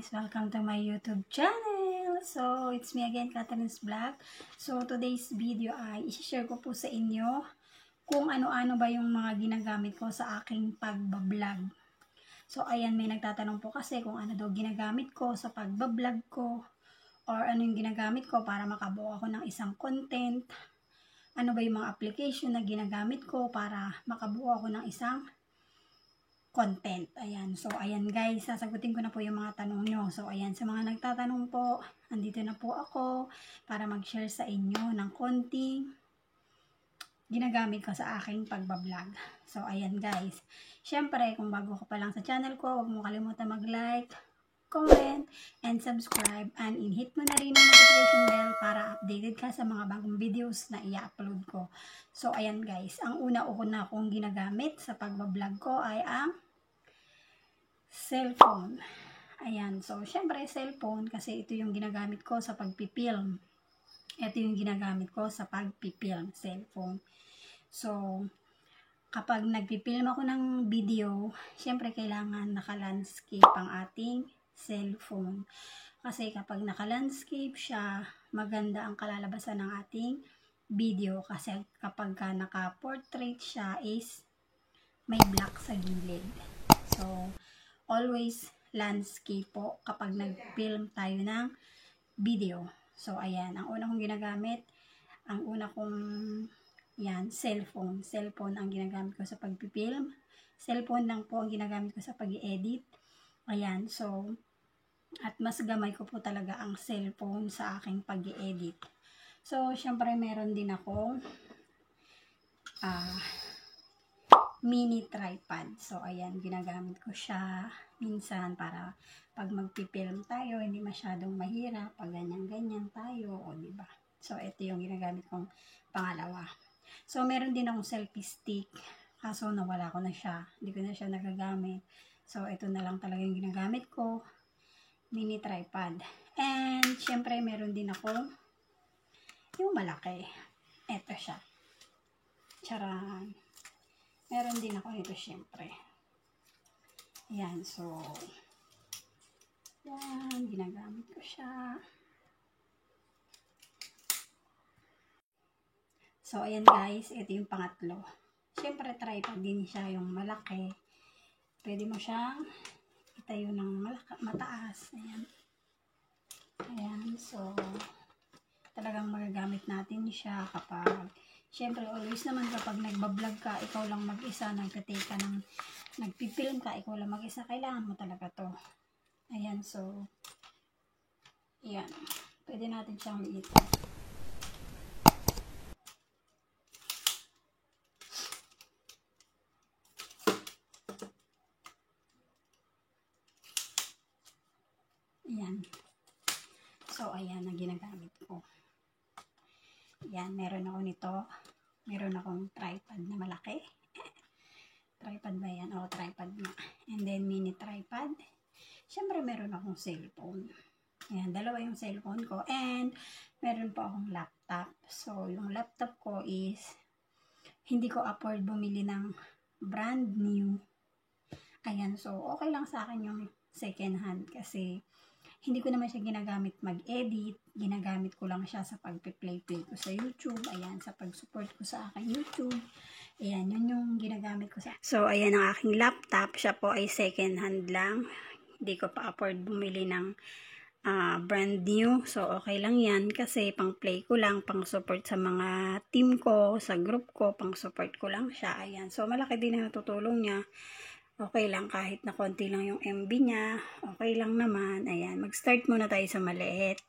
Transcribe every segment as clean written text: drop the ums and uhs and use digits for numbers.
guys! Welcome to my YouTube channel! So, it's me again, Catherine's Vlog. So, today's video ay i-share ko po sa inyo kung ano-ano ba yung mga ginagamit ko sa aking pagbablog. So, ayan, may nagtatanong po kasi kung ano daw ginagamit ko sa pagbablog ko or ano yung ginagamit ko para makabuo ako ng isang content. Ano ba yung mga application na ginagamit ko para makabuo ako ng isang content. Ayan. So, ayan guys, sasagutin ko na po yung mga tanong nyo. So, ayan, sa mga nagtatanong po, andito na po ako para mag-share sa inyo ng konting ginagamit ko sa aking pagbablog. So, ayan guys. Syempre, kung bago ka pa lang sa channel ko, huwag mo kalimutan mag-like, comment, and subscribe. And hit mo na rin ang notification bell para updated ka sa mga bagong videos na i-upload ko. So, ayan guys. Ang una-una kong ginagamit sa pagbablog ko ay ang cellphone. Ayan. So, syempre, cellphone kasi ito yung ginagamit ko sa pagpipilm. Ito yung ginagamit ko sa pagpipilm. Cellphone. So, kapag nagpipilm ako ng video, syempre, kailangan naka-landscape ang ating cellphone. Kasi kapag naka-landscape siya, maganda ang kalalabasan ng ating video. Kasi kapag naka-portrait siya is may black sa gilid. So, always landscape po kapag nag-film tayo ng video. So, ayan. Ang una kong ginagamit, ang una kong, yan, cellphone. Cellphone ang ginagamit ko sa pagpipilm. Cellphone lang po ang ginagamit ko sa pag-i-edit. Ayan. So, at mas gamay ko po talaga ang cellphone sa aking pag-i-edit. So, syempre, meron din akong mini tripod. So, ayan, ginagamit ko siya minsan para pag magpipilm tayo, hindi masyadong mahirap. Pag ganyan-ganyan tayo, o diba? So, ito yung ginagamit kong pangalawa. So, meron din akong selfie stick. Kaso, nawala ko na siya. Hindi ko na siya nagagamit. So, ito na lang talaga yung ginagamit ko. Mini tripod. And, syempre, meron din akong yung malaki. Ito siya. Charan. Meron din ako nito, syempre. Ayan, so, yan, ginagamit ko siya. So, ayan guys, ito yung pangatlo. Syempre, tripod din siya, yung malaki. Pwede mo siyang itayo ng mataas. Ayan. Ayan, so, talagang magagamit natin siya kapag syempre, always naman kapag nagbablog ka, ikaw lang mag-isa, nagtatake ka ng, nagpipilm ka, ikaw lang mag-isa, kailangan mo talaga to. Ayan, so, ayan. Pwede natin siyang liitin. Ayan. So, ayan ang ginagamit ko. Ayan, meron ako nito. Meron akong tripod na malaki. Tripod ba yan? O, tripod na. And then, mini tripod. Siyempre, meron akong cellphone. Ayan, dalawa yung cellphone ko. And, meron pa akong laptop. So, yung laptop ko is, hindi ko afford bumili ng brand new. Ayan, so, okay lang sa akin yung second hand. Kasi, hindi ko naman siya ginagamit mag-edit. Ginagamit ko lang siya sa pag-play ko sa YouTube. Ayan, sa pag-support ko sa aking YouTube. Ayan, yun yung ginagamit ko sa... So, ayan ang aking laptop. Siya po ay second hand lang. Hindi ko pa afford bumili ng brand new. So, okay lang yan. Kasi pang-play ko lang, pang-support sa mga team ko, sa group ko, pang-support ko lang siya. Ayan. So, malaki din ang natutulong niya. Okay lang kahit na konti lang yung MB niya. Okay lang naman. Ayan. Mag-start muna tayo sa maliit.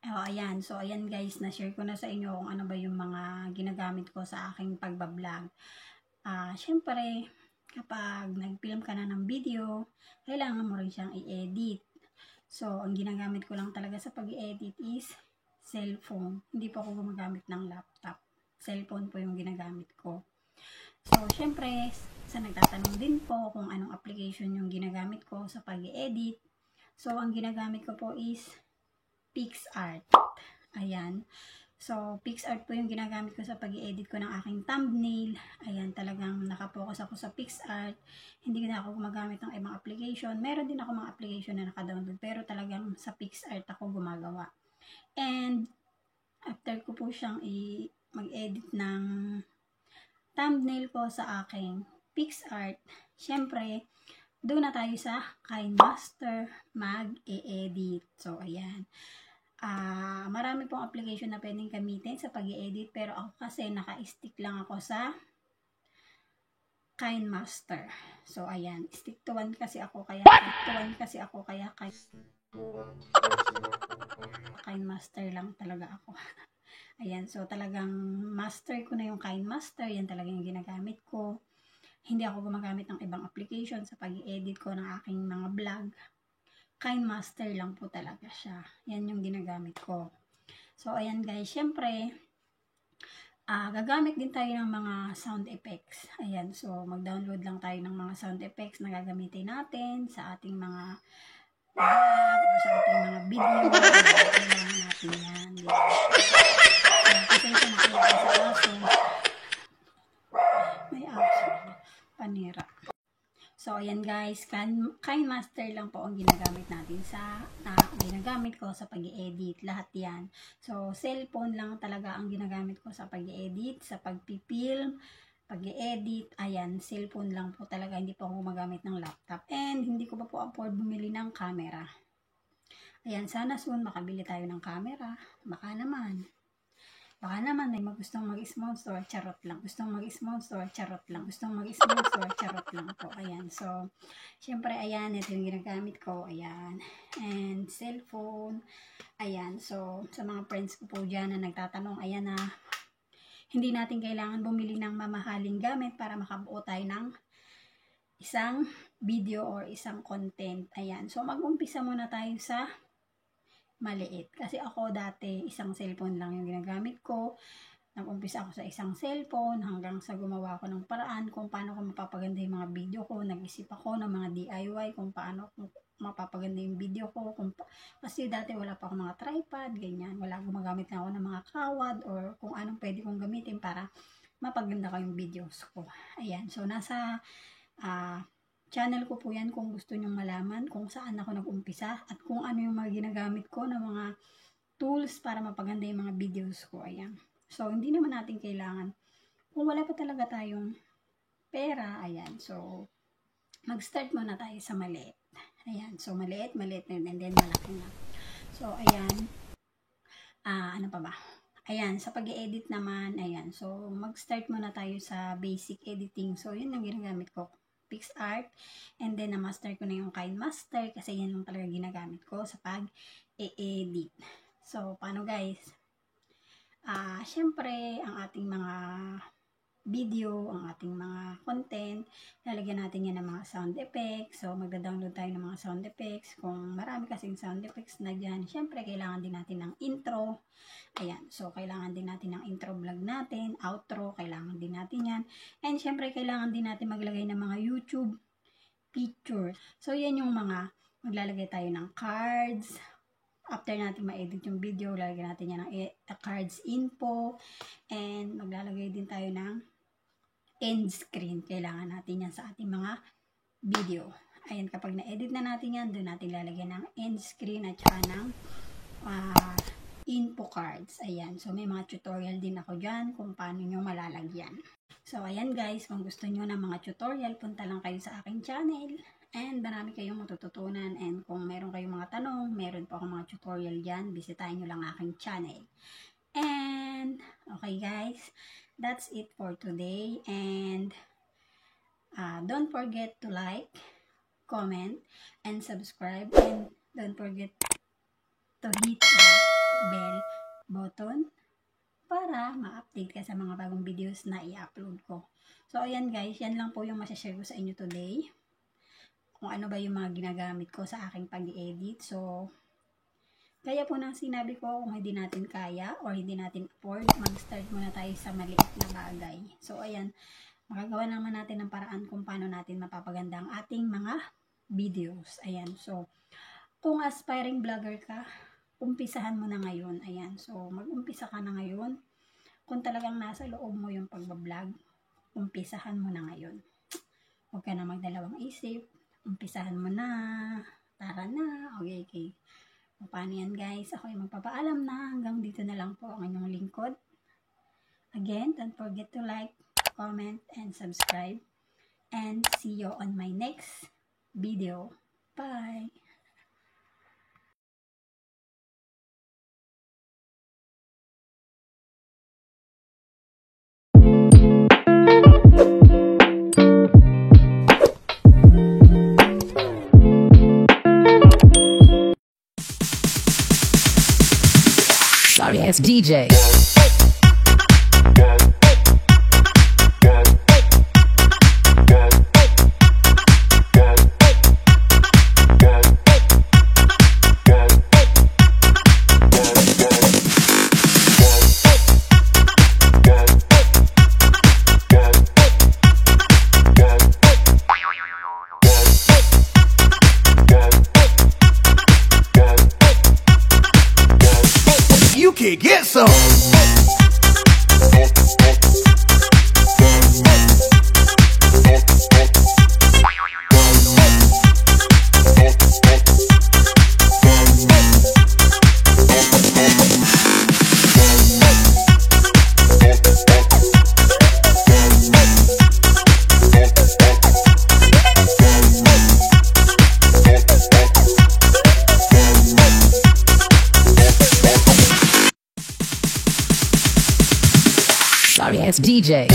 Ayan. So, ayan guys. Na-share ko na sa inyo kung ano ba yung mga ginagamit ko sa aking pagbablog. Syempre, kapag nag-film ka na ng video, kailangan mo rin siyang i-edit. So, ang ginagamit ko lang talaga sa pag-i-edit is cellphone. Hindi po ako gumagamit ng laptop. Cellphone po yung ginagamit ko. So, syempre, sa nagtatanong din po kung anong application yung ginagamit ko sa pag-i-edit. So, ang ginagamit ko po is PixArt. Ayan. So, PixArt po yung ginagamit ko sa pag-i-edit ko ng aking thumbnail. Ayan, talagang nakapokus ako sa PixArt. Hindi na ako gumagamit ng ibang application. Meron din ako mga application na naka-download, pero talagang sa PixArt ako gumagawa. And, after ko po siyang mag-edit ng thumbnail ko sa aking PixArt, syempre, doon na tayo sa KineMaster mag-e-edit. So, ayan. Marami pong application na pwedeng gamitin sa pag-i-edit, pero ako kasi naka-stick lang ako sa KineMaster. So, ayan. Stick to one kasi ako, kaya KineMaster lang talaga ako. Ayan, so talagang master ko na yung KineMaster. Yan talaga yung ginagamit ko. Hindi ako gumagamit ng ibang application sa pag-i-edit ko ng aking mga vlog. KineMaster lang po talaga siya. Yan yung ginagamit ko. So, ayan guys, syempre, gagamit din tayo ng mga sound effects. Ayan, so mag-download lang tayo ng mga sound effects na gagamitin natin sa ating mga vlog o sa ating mga video. Kailangan natin yan. Kasi ito nakilala sa aso. May aso. Panira. So, ayan guys, KineMaster lang po ang ginagamit natin ginagamit ko sa pag-i-edit. Lahat yan. So, cellphone lang talaga ang ginagamit ko sa pag-i-edit, sa pag-film, pag-i-edit. Ayan, cellphone lang po talaga. Hindi po ako gumagamit ng laptop. And, hindi ko pa po afford bumili ng camera. Ayan, sana soon makabili tayo ng camera. Baka naman may gustong mag-sponsor, charot lang. Gustong mag-sponsor, charot lang. Gustong mag-sponsor, charot lang po. Ayan. So, syempre, ayan. Ito yung ginagamit ko. Ayan. And, cellphone. Ayan. So, sa mga friends ko po dyan na nagtatanong, ayan na, hindi natin kailangan bumili ng mamahaling gamit para makabuo tayo ng isang video or isang content. Ayan. So, mag-umpisa muna tayo sa maliit. Kasi ako dati, isang cellphone lang yung ginagamit ko. Nag-umpisa ako sa isang cellphone hanggang sa gumawa ako ng paraan kung paano ko mapapaganda yung mga video ko. Nag-isip ako ng mga DIY kung paano mapapaganda yung video ko. Kasi dati wala pa ako mga tripod, ganyan. Wala gumagamit na ako ng mga kawad or kung anong pwede kong gamitin para mapaganda ko yung videos ko. Ayan. So, nasa channel ko po yan kung gusto nyong malaman kung saan ako nag-umpisa at kung ano yung mga ginagamit ko na mga tools para mapaganda yung mga videos ko. Ayan. So, hindi naman natin kailangan. Kung wala pa talaga tayong pera, ayan. So, mag-start muna tayo sa maliit. Ayan. So, maliit and then malaki na. So, ayan. Ano pa ba? Ayan. Sa pag-i-edit naman, ayan. So, mag-start muna tayo sa basic editing. So, yun ang ginagamit ko. PixArt, and then na-master ko na yung KineMaster kasi yan lang talaga ginagamit ko sa pag-e-edit. So, paano guys? Syempre, ang ating mga video, ang ating mga content, lalagyan natin yan ng mga sound effects. So, magda-download tayo ng mga sound effects. Kung marami kasing sound effects na dyan, syempre, kailangan din natin ng intro. Ayan. So, kailangan din natin ng intro vlog natin, outro, kailangan din natin yan. And, syempre, kailangan din natin maglagay ng mga YouTube pictures. So, yan yung mga, maglalagay tayo ng cards. After natin ma-edit yung video, lalagyan natin yan ng cards info. And, maglalagay din tayo ng end screen. Kailangan natin yan sa ating mga video. Ayan, kapag na-edit na natin yan, doon natin lalagyan ng end screen at saka ng info cards. Ayan, so may mga tutorial din ako dyan kung paano nyo malalagyan. So, ayan guys, kung gusto nyo ng mga tutorial, punta lang kayo sa aking channel. And marami kayong matututunan. And kung meron kayong mga tanong, meron po akong mga tutorial dyan. Bisitahin nyo lang aking channel. And, okay guys, that's it for today. And, don't forget to like, comment, and subscribe. And don't forget to hit the bell button para ma-update ka sa mga bagong videos na i-upload ko. So, ayan guys, yan lang po yung masashare ko sa inyo today. Kung ano ba yung mga ginagamit ko sa aking pag-edit. So, kaya po nang sinabi ko, kung hindi natin kaya or hindi natin afford, mag-start muna tayo sa maliit na bagay. So, ayan, makagawa naman natin ng paraan kung paano natin mapapaganda ang ating mga videos. Ayan, so, kung aspiring vlogger ka, umpisahan mo na ngayon. Ayan, so mag-umpisa ka na ngayon. Kung talagang nasa loob mo yung pagbablog, umpisahan mo na ngayon. Huwag ka na magdalawang isip. Umpisahan mo na. Tara na. Okay. Paano yan guys? Ako ay magpapaalam na. Hanggang dito na lang po ang inyong lingkod. Again, don't forget to like, comment, and subscribe. And see you on my next video. Bye! Sorry, it's DJ. You can get some. Sorry, it's DJ.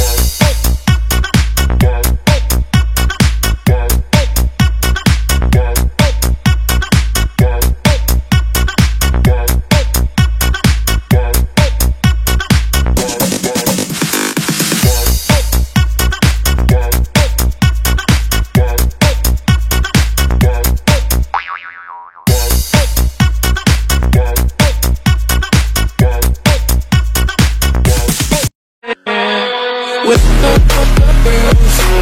With